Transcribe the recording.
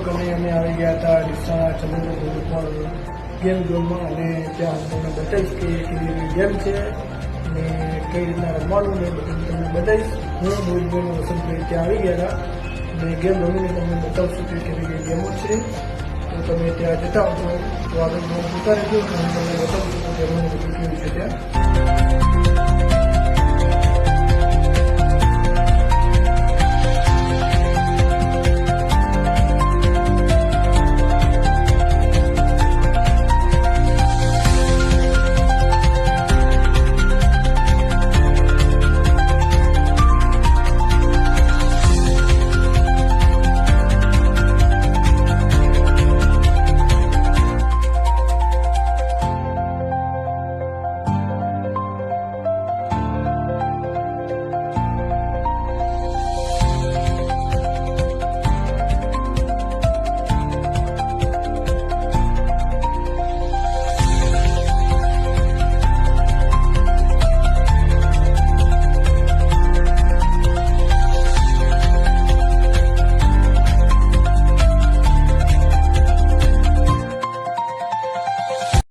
કને અમે આવી ગયા હતા ડીસાના ચંદ્રપુર પણ ગેમ ઝોનમાં, અને ત્યાં હું તમને બતાવીશ કે કેવી ગેમ છે અને કઈ રીતના રમવાનું ને બધું તમને બતાવીશ. હું મોહિતભાઈનો વસંતભાઈ ત્યાં આવી ગયા હતા અને ગેમ રમીને તમને બતાવશું કે કેવી ગેમો છે. તો તમે ત્યાં જતા હો તો આગળ ઉતારી દો, હું તમને બતાવું.